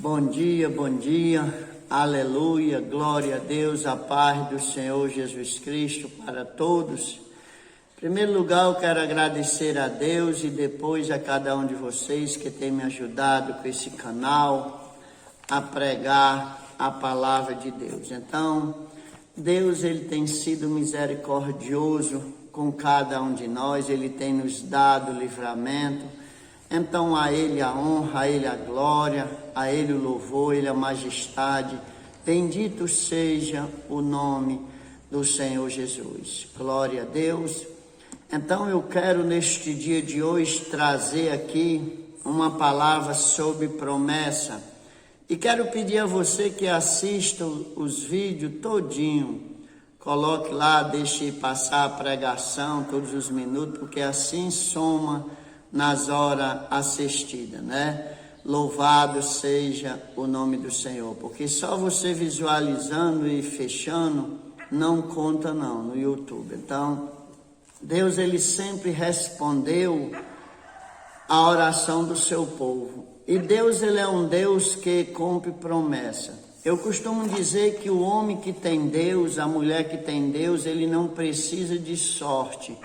bom dia, aleluia, glória a Deus, a paz do Senhor Jesus Cristo para todos. Em primeiro lugar, eu quero agradecer a Deus e depois a cada um de vocês que tem me ajudado com esse canal a pregar a palavra de Deus. Então, Deus, Ele tem sido misericordioso com cada um de nós, Ele tem nos dado livramento. Então a Ele a honra, a Ele a glória, a Ele o louvor, a Ele a majestade. Bendito seja o nome do Senhor Jesus. Glória a Deus. Então eu quero neste dia de hoje trazer aqui uma palavra sobre promessa. E quero pedir a você que assista os vídeos todinho. Coloque lá, deixe passar a pregação todos os minutos, porque assim soma nas horas assistidas, né? Louvado seja o nome do Senhor, porque só você visualizando e fechando não conta não no YouTube. Então, Deus, Ele sempre respondeu a oração do seu povo. E Deus, Ele é um Deus que cumpre promessa. Eu costumo dizer que o homem que tem Deus, a mulher que tem Deus, ele não precisa de sorte,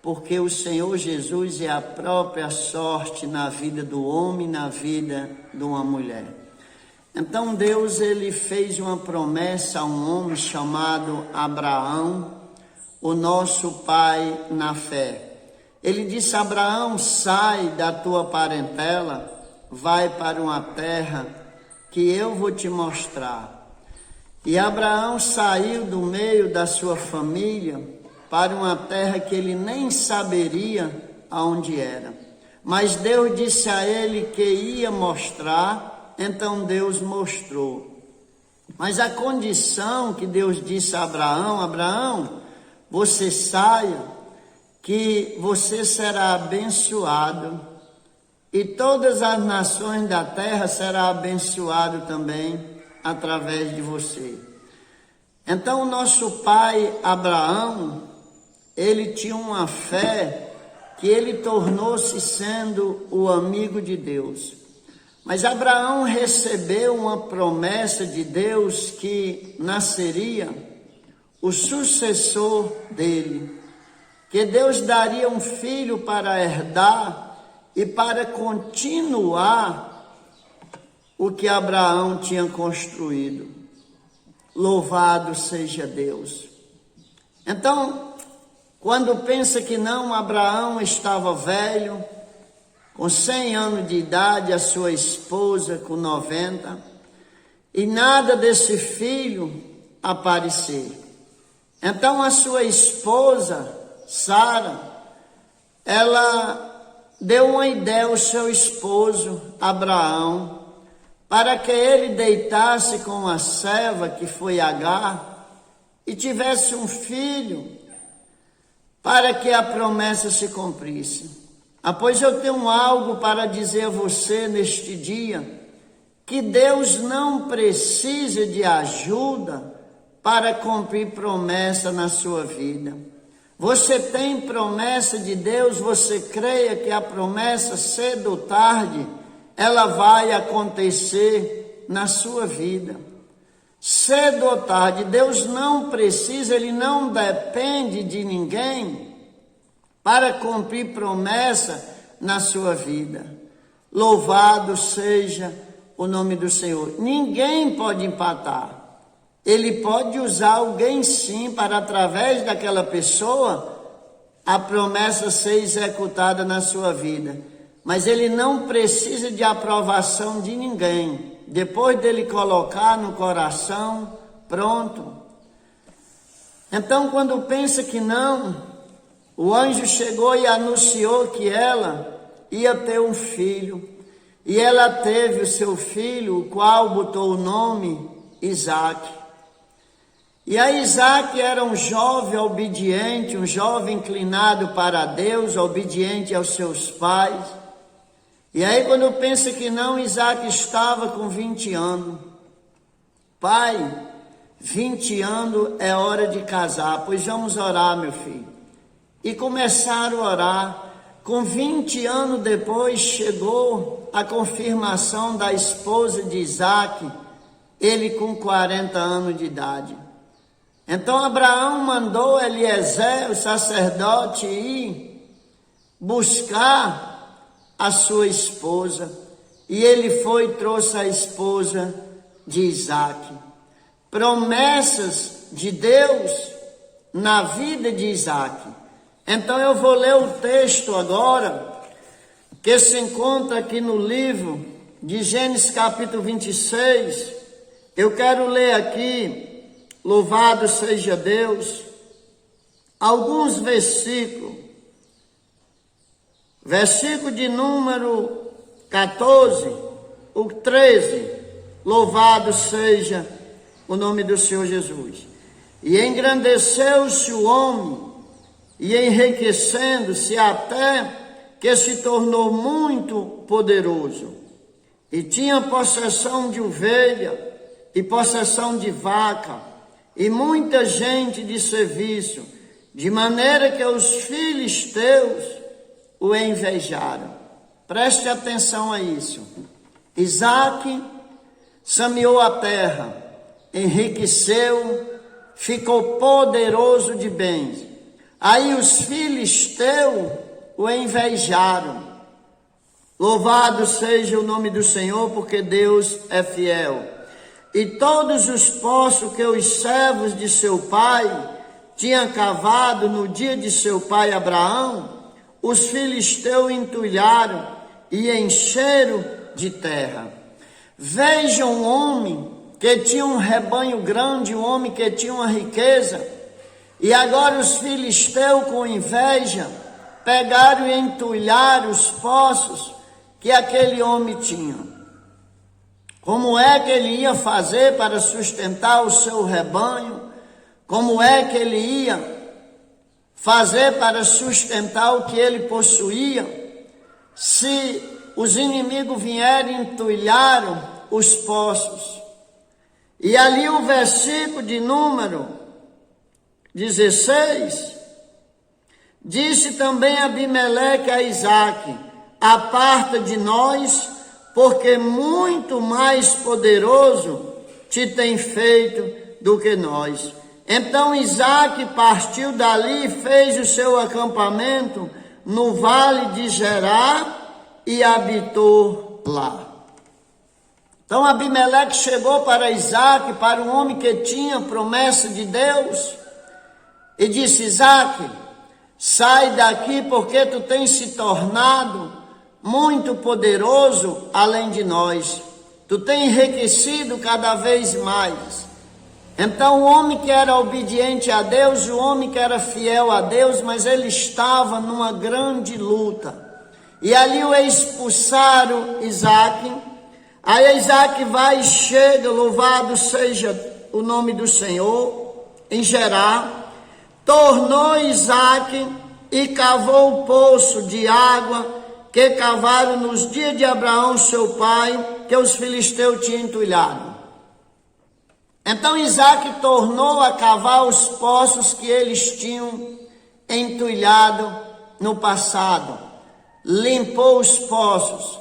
porque o Senhor Jesus é a própria sorte na vida do homem, na vida de uma mulher. Então Deus, Ele fez uma promessa a um homem chamado Abraão, o nosso pai na fé. Ele disse: Abraão, sai da tua parentela, vai para uma terra que eu vou te mostrar. E Abraão saiu do meio da sua família para uma terra que ele nem saberia aonde era. Mas Deus disse a ele que ia mostrar, então Deus mostrou. Mas a condição que Deus disse a Abraão: Abraão, você saia, que você será abençoado, e todas as nações da terra serão abençoadas também através de você. Então o nosso pai Abraão, ele tinha uma fé que ele tornou-se sendo o amigo de Deus. Mas Abraão recebeu uma promessa de Deus que nasceria o sucessor dele, que Deus daria um filho para herdar e para continuar o que Abraão tinha construído. Louvado seja Deus. Então, quando pensa que não, Abraão estava velho, com 100 anos de idade, a sua esposa com 90, e nada desse filho aparecer. Então a sua esposa, Sara, ela deu uma ideia ao seu esposo, Abraão, para que ele deitasse com a serva, que foi Agar, e tivesse um filho, para que a promessa se cumprisse. Pois eu tenho algo para dizer a você neste dia, que Deus não precisa de ajuda para cumprir promessa na sua vida. Você tem promessa de Deus, você creia que a promessa, cedo ou tarde, ela vai acontecer na sua vida. Cedo ou tarde, Deus não precisa, Ele não depende de ninguém para cumprir promessa na sua vida. Louvado seja o nome do Senhor. Ninguém pode empatar. Ele pode usar alguém sim para, através daquela pessoa, a promessa ser executada na sua vida. Mas Ele não precisa de aprovação de ninguém. Depois dele colocar no coração, pronto. Então, quando pensa que não, o anjo chegou e anunciou que ela ia ter um filho. E ela teve o seu filho, o qual botou o nome Isaque. E a Isaque era um jovem obediente, um jovem inclinado para Deus, obediente aos seus pais. E aí quando pensa que não, Isaque estava com 20 anos. Pai, 20 anos é hora de casar, pois vamos orar, meu filho. E começaram a orar. com 20 anos depois, chegou a confirmação da esposa de Isaque, ele com 40 anos de idade. Então Abraão mandou Eliezer, o sacerdote, ir buscar a sua esposa. E ele foi e trouxe a esposa de Isaque. Promessas de Deus na vida de Isaque. Então eu vou ler o texto agora, que se encontra aqui no livro de Gênesis capítulo 26. Eu quero ler aqui, louvado seja Deus, alguns versículos. Versículo de número 14, o 13, louvado seja o nome do Senhor Jesus. E engrandeceu-se o homem, e enriquecendo-se até que se tornou muito poderoso, e tinha possessão de ovelha, e possessão de vaca, e muita gente de serviço, de maneira que os filisteus o invejaram. Preste atenção a isso. Isaque sameou a terra, enriqueceu, ficou poderoso de bens. Aí os filisteus o invejaram. Louvado seja o nome do Senhor, porque Deus é fiel. E todos os poços que os servos de seu pai tinham cavado no dia de seu pai Abraão, os filisteus entulharam e encheram de terra. Vejam um homem que tinha um rebanho grande, um homem que tinha uma riqueza, e agora os filisteus, com inveja, pegaram e entulharam os poços que aquele homem tinha. Como é que ele ia fazer para sustentar o seu rebanho? Como é que ele ia fazer para sustentar o que ele possuía? Se os inimigos vierem e entulharam os poços. E ali o versículo de número 16, disse também Abimeleque a Isaque: aparta de nós, porque muito mais poderoso te tem feito do que nós. Então Isaque partiu dali e fez o seu acampamento no vale de Gerar e habitou lá. Então Abimeleque chegou para Isaque, para um homem que tinha promessa de Deus, e disse: Isaque, sai daqui, porque tu tens se tornado muito poderoso além de nós. Tu tens enriquecido cada vez mais. Então o homem que era obediente a Deus, o homem que era fiel a Deus, mas ele estava numa grande luta. E ali o expulsaram Isaque. Aí Isaque vai e chega, louvado seja o nome do Senhor, em Gerar. Tornou Isaque e cavou o poço de água que cavaram nos dias de Abraão, seu pai, que os filisteus tinham entulhado. Então Isaque tornou a cavar os poços que eles tinham entulhado no passado. Limpou os poços.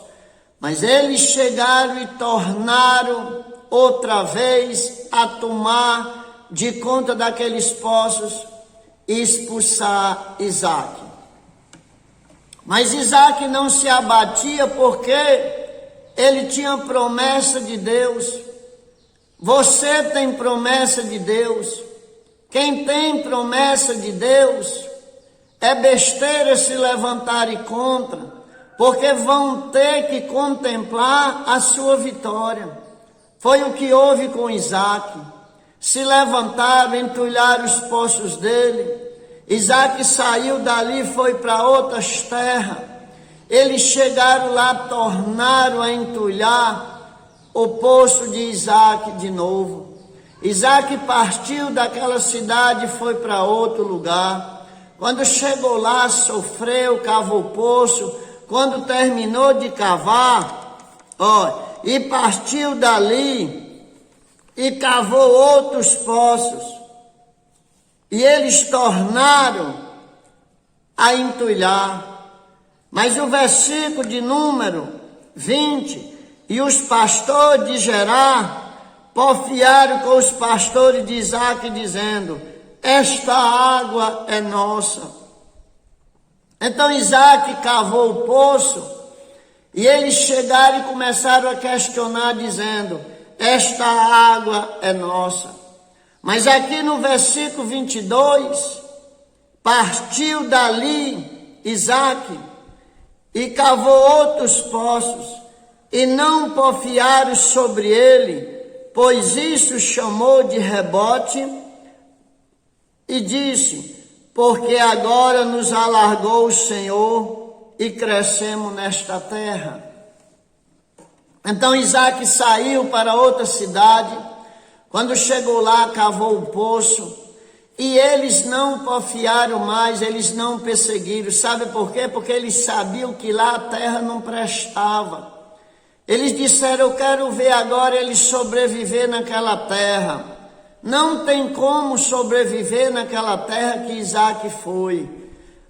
Mas eles chegaram e tornaram outra vez a tomar de conta daqueles poços e expulsar Isaque. Mas Isaque não se abatia, porque ele tinha promessa de Deus. Você tem promessa de Deus. Quem tem promessa de Deus, é besteira se levantarem contra, porque vão ter que contemplar a sua vitória. Foi o que houve com Isaque. Se levantaram, entulharam os poços dele. Isaque saiu dali e foi para outras terras. Eles chegaram lá, tornaram a entulhar o poço de Isaque de novo. Isaque partiu daquela cidade e foi para outro lugar. Quando chegou lá, sofreu, cavou o poço. Quando terminou de cavar, e partiu dali e cavou outros poços. E eles tornaram a entulhar. Mas o versículo de número 20, e os pastores de Gerar porfiaram com os pastores de Isaac, dizendo: esta água é nossa. Então Isaac cavou o poço, e eles chegaram e começaram a questionar, dizendo: esta água é nossa. Mas aqui no versículo 22, partiu dali Isaac e cavou outros poços, e não porfiaram sobre ele, pois isso chamou de rebote, e disse: porque agora nos alargou o Senhor e crescemos nesta terra. Então Isaac saiu para outra cidade. Quando chegou lá, cavou o poço, e eles não porfiaram mais, eles não perseguiram. Sabe por quê? Porque eles sabiam que lá a terra não prestava. Eles disseram: eu quero ver agora eles sobreviver naquela terra. Não tem como sobreviver naquela terra que Isaac foi.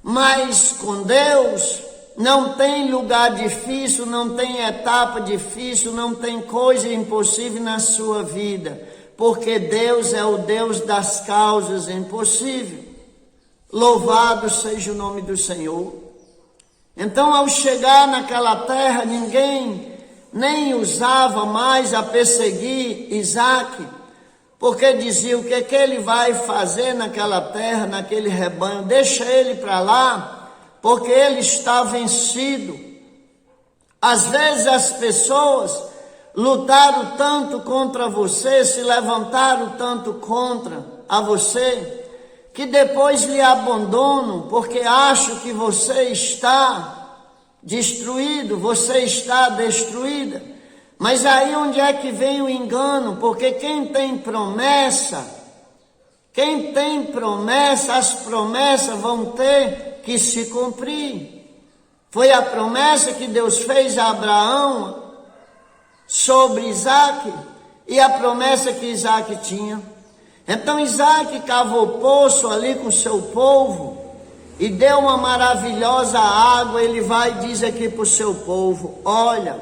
Mas com Deus não tem lugar difícil, não tem etapa difícil, não tem coisa impossível na sua vida. Porque Deus é o Deus das causas impossíveis. Louvado seja o nome do Senhor. Então, ao chegar naquela terra, ninguém nem usava mais a perseguir Isaac, porque dizia: o que ele vai fazer naquela terra, naquele rebanho? Deixa ele para lá, porque ele está vencido. Às vezes as pessoas lutaram tanto contra você, se levantaram tanto contra a você, que depois lhe abandonam, porque acham que você está destruído, você está destruída. Mas aí onde é que vem o engano? Porque quem tem promessa, as promessas vão ter que se cumprir. Foi a promessa que Deus fez a Abraão sobre Isaac, e a promessa que Isaac tinha. Então Isaac cavou poço ali com seu povo, e deu uma maravilhosa água. Ele vai e diz aqui para o seu povo: olha,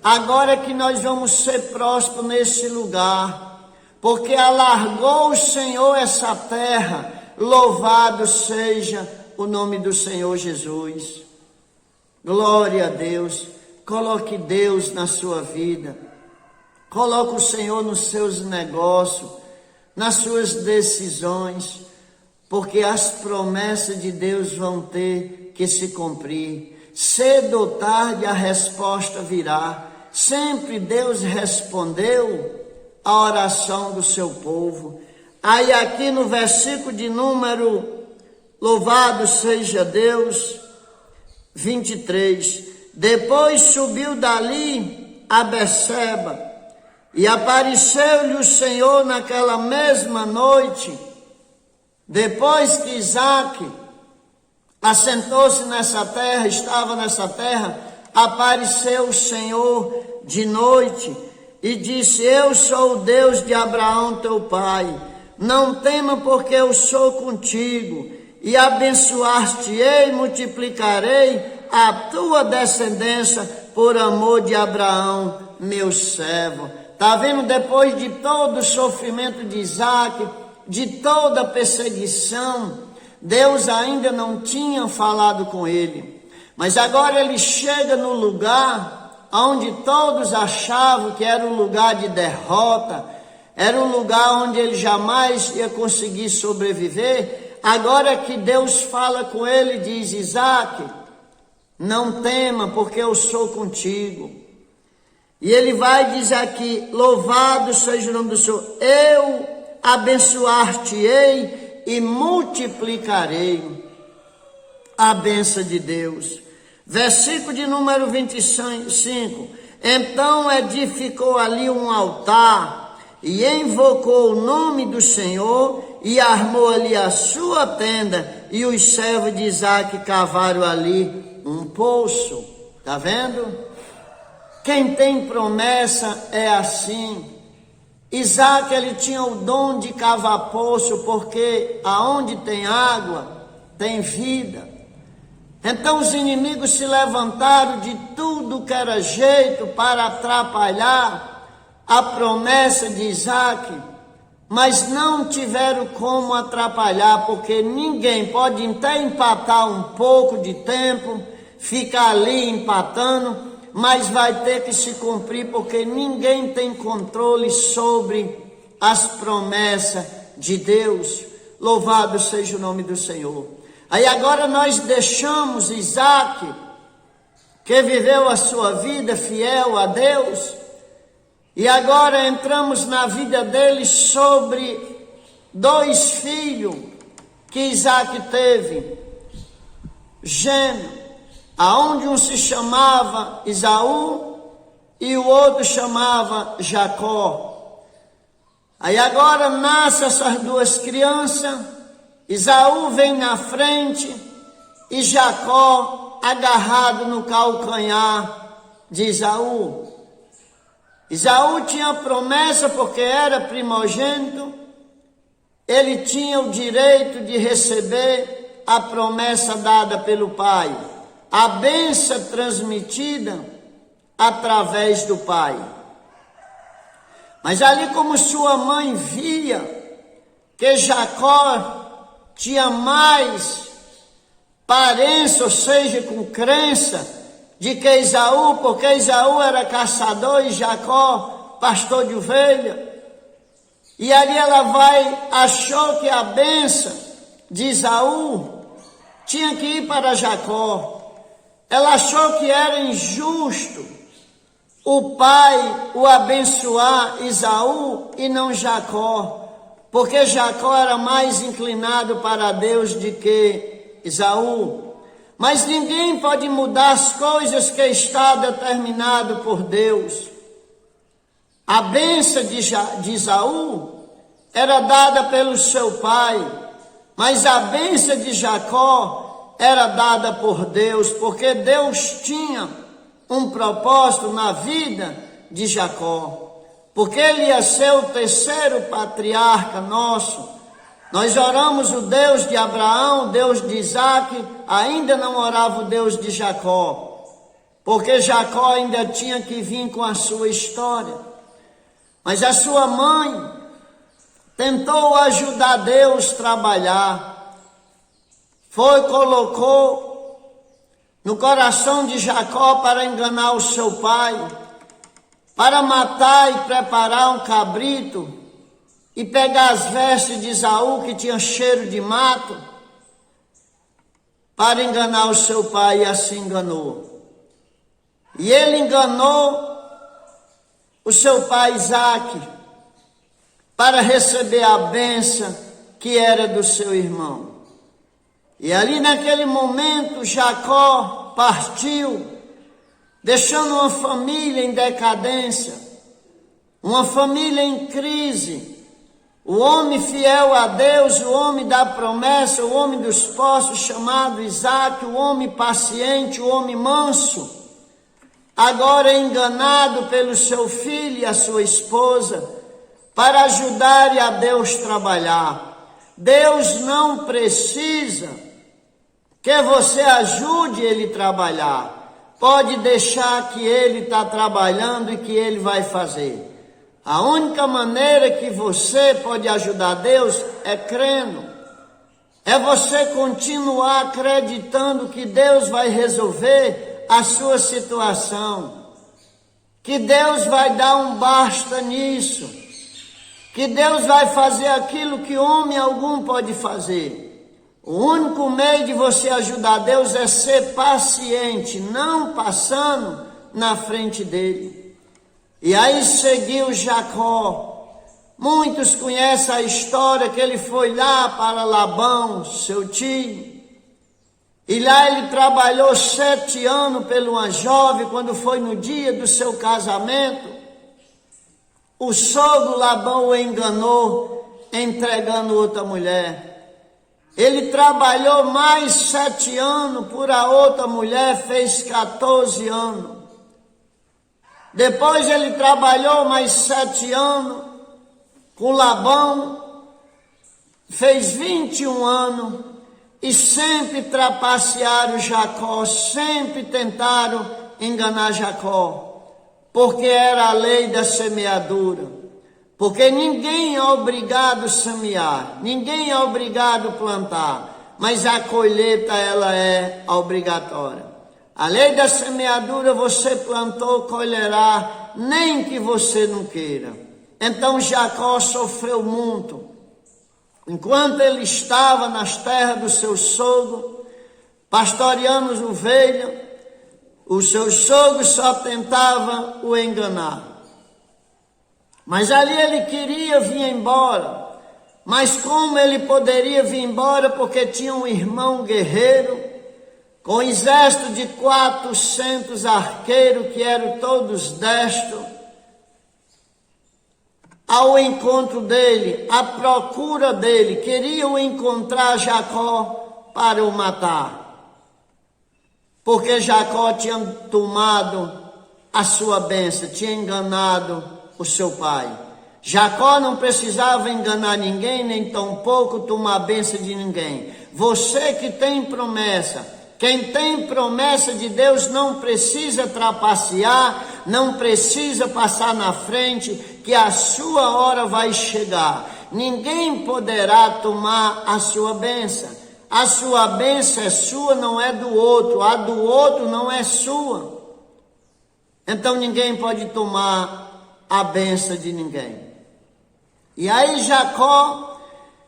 agora que nós vamos ser prósperos nesse lugar, porque alargou o Senhor essa terra, louvado seja o nome do Senhor Jesus. Glória a Deus. Coloque Deus na sua vida, coloque o Senhor nos seus negócios, nas suas decisões, porque as promessas de Deus vão ter que se cumprir. Cedo ou tarde a resposta virá. Sempre Deus respondeu a oração do seu povo. Aí aqui no versículo de número, louvado seja Deus, 23, depois subiu dali a Beceba, e apareceu-lhe o Senhor naquela mesma noite. Depois que Isaac assentou-se nessa terra, estava nessa terra, apareceu o Senhor de noite e disse: eu sou o Deus de Abraão teu pai, não tema, porque eu sou contigo, e abençoar-te-ei, multiplicarei a tua descendência por amor de Abraão, meu servo. Está vendo? Depois de todo o sofrimento de Isaac, de toda a perseguição, Deus ainda não tinha falado com ele. Mas agora ele chega no lugar onde todos achavam que era um lugar de derrota, era um lugar onde ele jamais ia conseguir sobreviver. Agora que Deus fala com ele, diz: Isaac, não tema, porque eu sou contigo. E ele vai dizer aqui: louvado seja o nome do Senhor, eu abençoar-te-ei e multiplicarei a bênção de Deus. Versículo de número 25. Então edificou ali um altar e invocou o nome do Senhor e armou ali a sua tenda, e os servos de Isaac cavaram ali um poço. Está vendo? Quem tem promessa é assim. Isaac, ele tinha o dom de cavar poço, porque aonde tem água, tem vida. Então os inimigos se levantaram de tudo que era jeito para atrapalhar a promessa de Isaac, mas não tiveram como atrapalhar, porque ninguém pode até empatar um pouco de tempo, ficar ali empatando, mas vai ter que se cumprir, porque ninguém tem controle sobre as promessas de Deus. Louvado seja o nome do Senhor. Aí agora nós deixamos Isaac, que viveu a sua vida fiel a Deus, e agora entramos na vida dele sobre 2 filhos que Isaac teve, gêmeos, aonde um se chamava Esaú e o outro chamava Jacó. Aí agora nascem essas 2 crianças, Esaú vem na frente e Jacó agarrado no calcanhar de Esaú. Esaú tinha promessa porque era primogênito, ele tinha o direito de receber a promessa dada pelo pai, a bênção transmitida através do pai. Mas ali como sua mãe via que Jacó tinha mais parência, ou seja, com crença, de que Esaú, porque Esaú era caçador e Jacó pastor de ovelha. E ali ela achou que a bênção de Esaú tinha que ir para Jacó. Ela achou que era injusto o pai o abençoar Esaú e não Jacó, porque Jacó era mais inclinado para Deus do que Esaú. Mas ninguém pode mudar as coisas que está determinado por Deus. A bênção de Esaú era dada pelo seu pai, mas a bênção de Jacó era dada por Deus, porque Deus tinha um propósito na vida de Jacó. Porque ele ia ser o 3º patriarca nosso. Nós oramos o Deus de Abraão, o Deus de Isaac, ainda não orava o Deus de Jacó, porque Jacó ainda tinha que vir com a sua história. Mas a sua mãe tentou ajudar Deus a trabalhar, colocou no coração de Jacó para enganar o seu pai, para matar e preparar um cabrito e pegar as vestes de Esaú, que tinha cheiro de mato, para enganar o seu pai, e assim enganou. E ele enganou o seu pai Isaac para receber a bênção que era do seu irmão. E ali naquele momento Jacó partiu, deixando uma família em decadência, uma família em crise. O homem fiel a Deus, o homem da promessa, o homem dos poços chamado Isaac, o homem paciente, o homem manso, agora enganado pelo seu filho e a sua esposa, para ajudar a Deus trabalhar. Deus não precisa que você ajude ele a trabalhar. Pode deixar que ele está trabalhando e que ele vai fazer. A única maneira que você pode ajudar Deus é crendo. É você continuar acreditando que Deus vai resolver a sua situação. Que Deus vai dar um basta nisso. Que Deus vai fazer aquilo que homem algum pode fazer. O único meio de você ajudar Deus é ser paciente, não passando na frente dele. E aí seguiu Jacó. Muitos conhecem a história que ele foi lá para Labão, seu tio. E lá ele trabalhou 7 anos pelo uma jovem, quando foi no dia do seu casamento. O sogro Labão o enganou, entregando outra mulher. Ele trabalhou mais 7 anos por a outra mulher, fez 14 anos. Depois ele trabalhou mais 7 anos com Labão, fez 21 anos. e sempre trapacearam Jacó, sempre tentaram enganar Jacó, porque era a lei da semeadura, porque ninguém é obrigado a semear, ninguém é obrigado a plantar, mas a colheita ela é obrigatória. A lei da semeadura, você plantou, colherá, nem que você não queira. Então Jacó sofreu muito. Enquanto ele estava nas terras do seu sogro, pastoreando as ovelhas, o seu sogro só tentava o enganar. Mas ali ele queria vir embora. Mas como ele poderia vir embora? Porque tinha um irmão guerreiro, com um exército de 400 arqueiros, que eram todos destros, ao encontro dele, à procura dele, queriam encontrar Jacó para o matar, porque Jacó tinha tomado a sua bênção, tinha enganado o seu pai. Jacó não precisava enganar ninguém, nem tampouco tomar a bênção de ninguém. Você que tem promessa, quem tem promessa de Deus não precisa trapacear, não precisa passar na frente, que a sua hora vai chegar. Ninguém poderá tomar a sua bênção. A sua bênção é sua, não é do outro. A do outro não é sua. Então ninguém pode tomar a bênção de ninguém. E aí Jacó,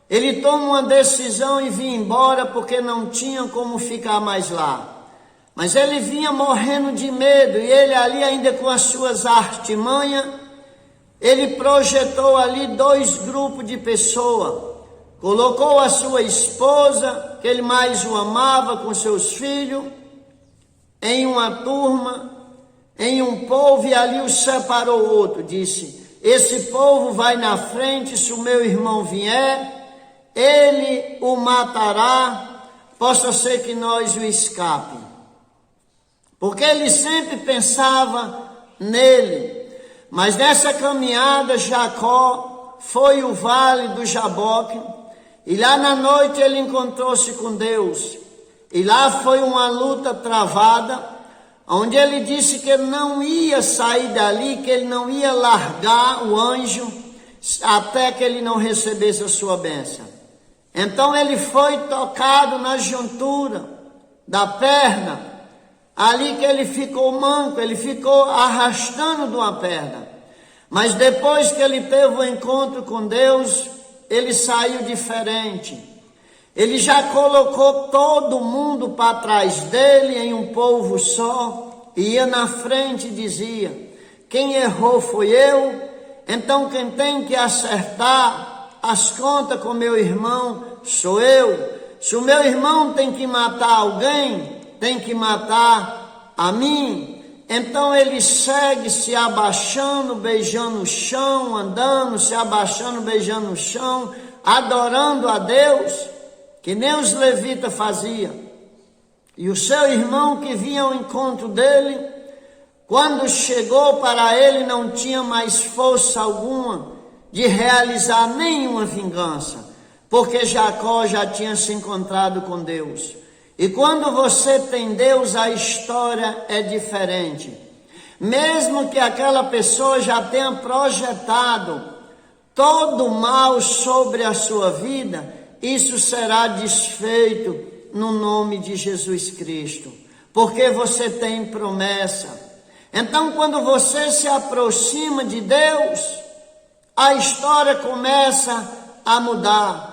ele toma uma decisão e vinha embora, porque não tinha como ficar mais lá. Mas ele vinha morrendo de medo, e ele ali ainda com as suas artimanhas, ele projetou ali 2 grupos de pessoas. Colocou a sua esposa, que ele mais o amava, com seus filhos, em uma turma, em um povo, e ali o separou outro. Disse: esse povo vai na frente, se o meu irmão vier, ele o matará, possa ser que nós o escape. Porque ele sempre pensava nele. Mas nessa caminhada, Jacó foi o vale do Jaboque, e lá na noite ele encontrou-se com Deus. E lá foi uma luta travada, onde ele disse que ele não ia sair dali, que ele não ia largar o anjo, até que ele não recebesse a sua bênção. Então ele foi tocado na juntura da perna, ali que ele ficou manco, ele ficou arrastando de uma perna. Mas depois que ele teve o encontro com Deus, ele saiu diferente. Ele já colocou todo mundo para trás dele em um povo só, e ia na frente e dizia: quem errou foi eu, então quem tem que acertar as contas com meu irmão sou eu. Se o meu irmão tem que matar alguém, tem que matar a mim. Então ele segue se abaixando, beijando o chão, andando, se abaixando, beijando o chão, adorando a Deus, que nem os levitas faziam. E o seu irmão que vinha ao encontro dele, quando chegou para ele, não tinha mais força alguma de realizar nenhuma vingança, porque Jacó já tinha se encontrado com Deus. E quando você tem Deus, a história é diferente. Mesmo que aquela pessoa já tenha projetado todo o mal sobre a sua vida, isso será desfeito no nome de Jesus Cristo, porque você tem promessa. Então, quando você se aproxima de Deus, a história começa a mudar.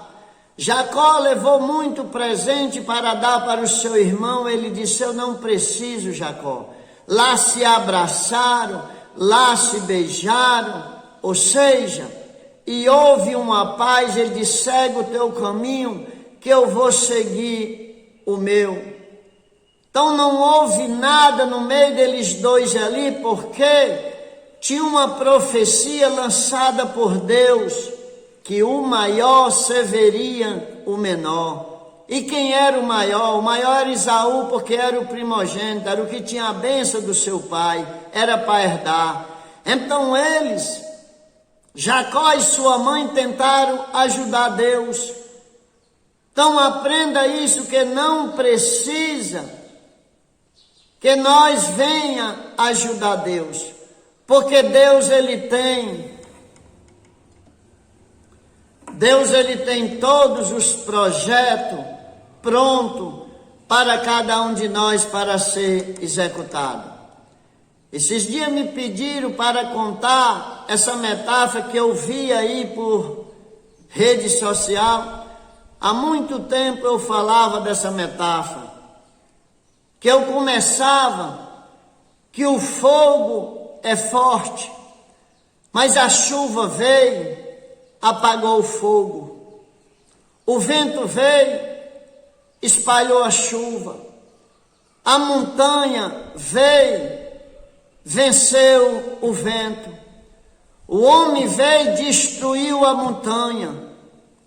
Jacó levou muito presente para dar para o seu irmão. Ele disse: eu não preciso, Jacó. Lá se abraçaram, lá se beijaram, ou seja, e houve uma paz. Ele disse: segue o teu caminho, que eu vou seguir o meu. Então não houve nada no meio deles dois ali, porque tinha uma profecia lançada por Deus, que o maior serviria o menor. E quem era o maior? O maior era Esaú, porque era o primogênito, era o que tinha a bênção do seu pai, era para herdar. Então eles, Jacó e sua mãe, tentaram ajudar Deus. Então aprenda isso, que não precisa que nós venha ajudar Deus, porque Deus ele tem todos os projetos prontos para cada um de nós para ser executado. Esses dias me pediram para contar essa metáfora que eu vi aí por rede social. Há muito tempo eu falava dessa metáfora, que eu começava que o fogo é forte, mas a chuva veio, apagou o fogo. O vento veio, espalhou a chuva. A montanha veio, venceu o vento. O homem veio e destruiu a montanha,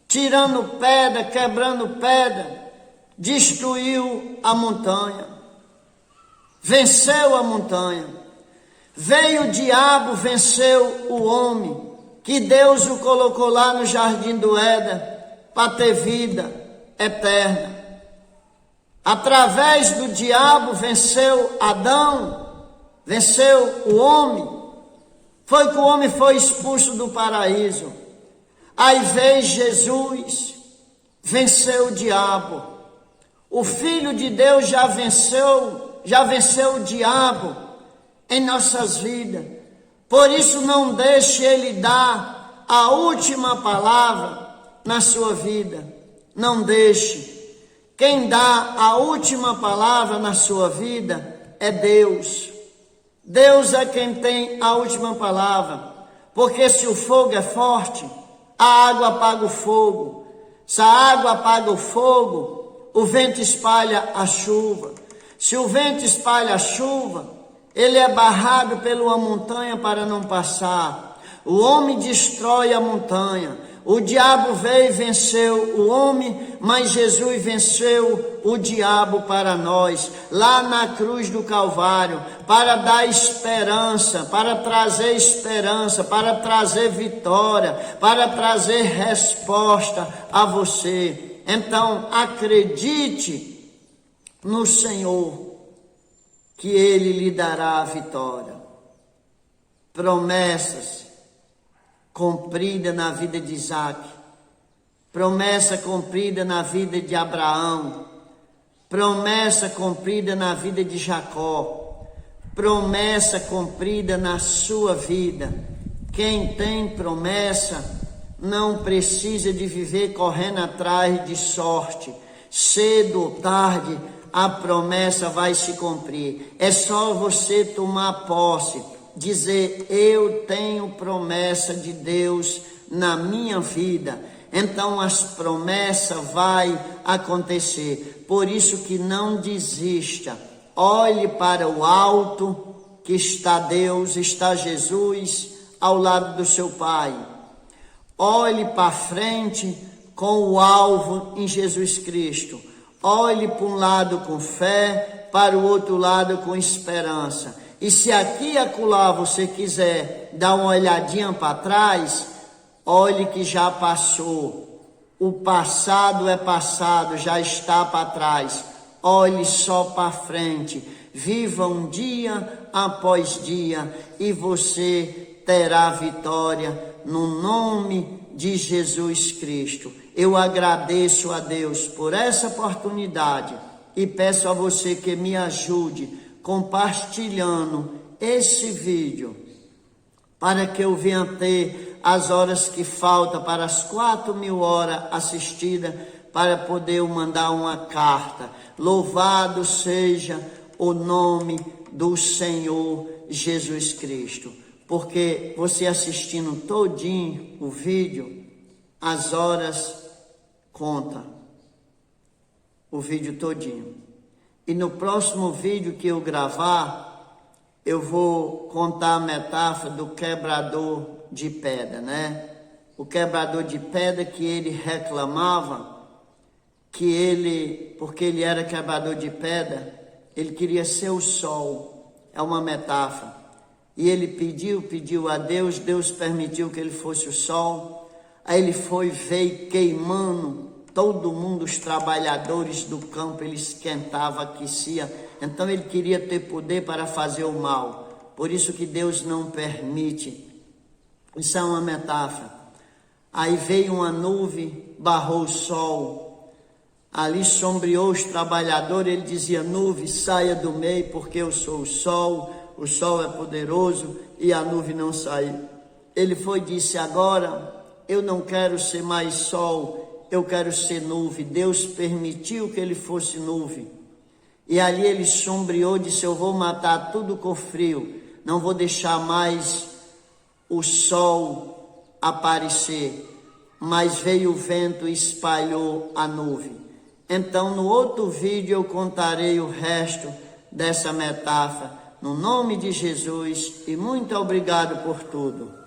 tirando pedra, quebrando pedra, destruiu a montanha, venceu a montanha. Veio o diabo, venceu o homem, que Deus o colocou lá no jardim do Éden para ter vida eterna. Através do diabo venceu Adão, venceu o homem. Foi que o homem foi expulso do paraíso. Aí veio Jesus, venceu o diabo. O Filho de Deus já venceu o diabo em nossas vidas. Por isso não deixe ele dar a última palavra na sua vida. Não deixe. Quem dá a última palavra na sua vida é Deus. Deus é quem tem a última palavra. Porque se o fogo é forte, a água apaga o fogo. Se a água apaga o fogo, o vento espalha a chuva. Se o vento espalha a chuva, ele é barrado pela montanha para não passar. O homem destrói a montanha. O diabo veio e venceu o homem, mas Jesus venceu o diabo para nós, lá na cruz do Calvário, para dar esperança, para trazer vitória, para trazer resposta a você. Então, acredite no Senhor, que Ele lhe dará a vitória. Promessas cumprida na vida de Isaac, promessa cumprida na vida de Abraão, promessa cumprida na vida de Jacó, promessa cumprida na sua vida. Quem tem promessa não precisa de viver correndo atrás de sorte. Cedo ou tarde a promessa vai se cumprir. É só você tomar posse, dizer: eu tenho promessa de Deus na minha vida. Então as promessas vai acontecer. Por isso que não desista. Olhe para o alto, que está Deus, está Jesus ao lado do seu Pai. Olhe para frente com o alvo em Jesus Cristo. Olhe para um lado com fé, para o outro lado com esperança. E se aqui e acolá você quiser dar uma olhadinha para trás, olhe que já passou. O passado é passado, já está para trás. Olhe só para frente. Viva um dia após dia e você terá vitória no nome de Jesus Cristo. Eu agradeço a Deus por essa oportunidade e peço a você que me ajude compartilhando esse vídeo, para que eu venha ter as horas que faltam para as 4.000 horas assistidas, para poder eu mandar uma carta. Louvado seja o nome do Senhor Jesus Cristo, porque você assistindo todinho o vídeo, as horas conta, o vídeo todinho. E no próximo vídeo que eu gravar, eu vou contar a metáfora do quebrador de pedra, né? O quebrador de pedra que ele reclamava, porque ele era quebrador de pedra, ele queria ser o sol. É uma metáfora. E ele pediu a Deus, Deus permitiu que ele fosse o sol. Aí ele veio queimando todo mundo, os trabalhadores do campo, ele esquentava, aquecia. Então ele queria ter poder para fazer o mal. Por isso que Deus não permite. Isso é uma metáfora. Aí veio uma nuvem, barrou o sol. Ali sombreou os trabalhadores. Ele dizia: nuvem, saia do meio, porque eu sou o sol é poderoso, e a nuvem não saiu. Ele foi e disse: agora eu não quero ser mais sol, eu quero ser nuvem. Deus permitiu que ele fosse nuvem. E ali ele sombreou, disse: eu vou matar tudo com frio, não vou deixar mais o sol aparecer. Mas veio o vento e espalhou a nuvem. Então no outro vídeo eu contarei o resto dessa metáfora. No nome de Jesus, e muito obrigado por tudo.